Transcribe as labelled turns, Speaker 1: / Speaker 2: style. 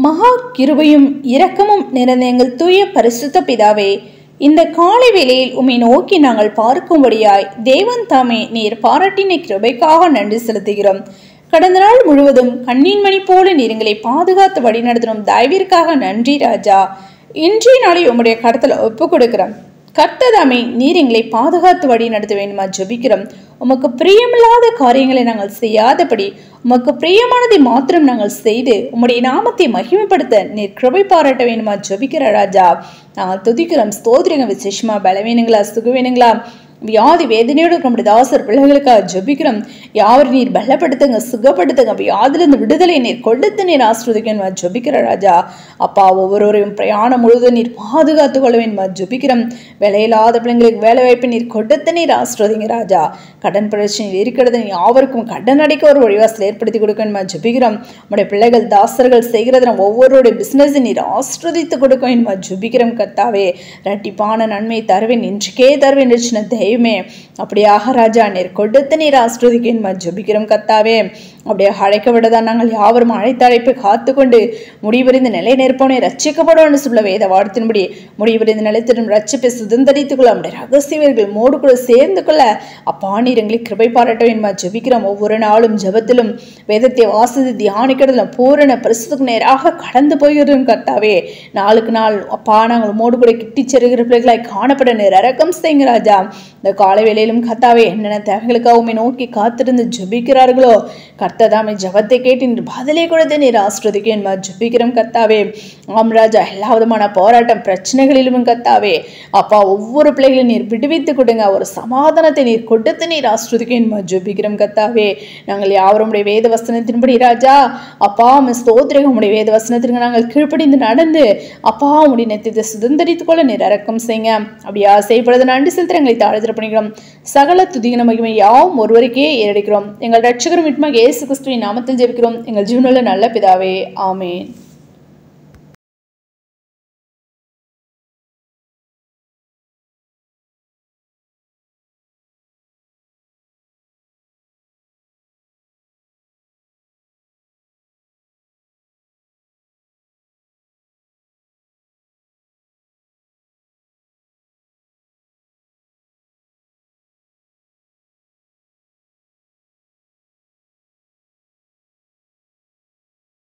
Speaker 1: மகா கிருபையும் இரக்கமும் நிறைந்த எங்கள் தூய பரிசுத்த பிதாவே, இந்த காலை வேளையில் உம்மை நோக்கி நாங்கள் பார்க்கும்படியாய் தேவன் தாமே நீர் பாராட்டின கிருபைக்காக நன்றி செலுத்துகிறோம். கடந்த நாள் முழுவதும் கண்ணின் மணி போல நீர் எங்களை பாதுகாத்து வழிநடத்தினோம். தயவிற்காக நன்றி ராஜா. இன்றைய நாளை உம்முடைய கருத்தில் ஒப்பு கொடுக்கிறோம். கர்த்ததாமே நீர் எங்களை பாதுகாத்து வழி நடத்த வேண்டுமா ஜெபிக்கிறோம். உமக்கு பிரியமில்லாத காரியங்களை நாங்கள் செய்யாதபடி உமக்கு பிரியமானதை மாத்திரம் நாங்கள் செய்து உம்முடைய நாமத்தை மகிமைப்படுத்த நீர் கிருபை பாராட்ட வேண்டுமா ஜெபிக்கிற ராஜா. நாங்கள் துதிக்கிறோம், ஸ்தோத்திரங்க. விசேஷமா பலவீனங்களா சுகவீனங்களா வியாதி வேதனையோடு நம்முடைய தாசர் பிள்ளைகளுக்காக ஜெபிக்கிறோம். யாவரை நீர் பலப்படுத்துங்க, சுகப்படுத்துங்க. வியாதிலிருந்து விடுதலை நீர் கொடுத்து நீர் ஆசீர்வதிக்கணும் ஜெபிக்கிற ராஜா. அப்பா, ஒவ்வொருவரையும் பிரயாணம் முழுவதும் நீர் பாதுகாத்து கொள்ள வேண்டுமா ஜெபிக்கிறோம். வேலையில்லாத பிள்ளைங்களுக்கு வேலை வாய்ப்பு நீர் கொடுத்து நீர் ஆசீர்வதிங்க ராஜா. கடன் பிரச்சனை இருக்கிறது, யாவருக்கும் கடன் அடைக்க ஒரு வழிவாசல் ஏற்படுத்தி கொடுக்கணுமா ஜெபிக்கிறோம். நம்முடைய பிள்ளைகள் தாசர்கள் செய்கிறத ஒவ்வொருடைய பிசினஸ் நீர் ஆசீர்வதித்து கொடுக்க வேண்டுமா ஜெபிக்கிறோம். கர்த்தாவே, இரட்டிப்பான நன்மை தருவேன், இன்றைக்கே தருவேன் சின்ன தெய்வமே. அப்படியாக ராஜா நீர் கொடுத்து நீர் ஆசீர்வதிக்க ஜெபிக்கிறோம். கர்த்தாவே, அப்படியே அழைக்க விடதான் நாங்கள் யாவரும் அழைத்த அழைப்பை காத்து கொண்டு முடிவறிந்து நிலை நிற்போனே ரட்சிக்கப்படும் சொல்ல வேத வார்த்தையின்படி முடிவறிந்து நிலைத்திடும் ரட்சிப்பை சுதந்திரித்துக் கொள்ள நம்முடைய ரகசியவர்கள் மோடுக்குள்ள சேர்ந்து கொள்ள அப்பா நீர் எங்களை கிருபை பாராட்ட வேண்டுமா ஜெபிக்கிறோம். ஒவ்வொரு நாளும் ஜெபத்திலும் வேதத்தை வாசித்து தியானிக்கிறதுல பூரண பரிசுத்துக்கு நேராக கடந்து போகிறோம். கர்த்தாவே, நாளுக்கு நாள் அப்பா நாங்கள் மோடு கூட கிட்டி செருகிற பிள்ளைகளாய் காணப்பட நீர் இரக்கம் செய்யுங்க ராஜா. இந்த காலை வேளையிலும் கர்த்தாவே, என்னென்ன தேவைகளுக்காக உம்மை நோக்கி காத்திருந்து ஜெபிக்கிறார்களோ கர்த்ததாமே ஜபத்தை கேட்டு நீர் பதிலே கொடுத்து நீர் ஆசீர்வதிக்க ஜெபிக்கிறோம். கர்த்தாவே, ஆம் ராஜா, எல்லா விதமான போராட்டம் பிரச்சனைகளிலும் கர்த்தாவே அப்பா ஒவ்வொரு பிள்ளைகளையும் நீர் விடுவித்து கொடுங்க. ஒரு சமாதானத்தை நீர் கொடுத்து நீர் ஆசீர்வதிக்க ஜெபிக்கிறோம். கர்த்தாவே, நாங்கள் யாவரும் உடைய வேத வசனத்தின்படி ராஜா அப்பா ஸ்தோத்திரம் உடைய வேத வசனத்திற்கு நாங்கள் கீழ்ப்படிந்து நடந்து அப்பா உடைய நெத்தியத்தை சுதந்திரித்துக் கொள்ள நீர் இரக்கம் செய்யுங்க. அப்படியா செய்யப்படுறது நன்றி செலுத்த எங்களை தாழ்த்து பண்ணிக்கிறோம். சகல துதிகன மகிமை யாவும் ஒருவருக்கே ஏறடிக்கிறோம். எங்கள் ரட்சகரும் இயேசு கிறிஸ்துவின் நாமத்தில் ஜெபிக்கிறோம் எங்கள் ஜீவனுள்ள நல்ல பிதாவே, ஆமென்.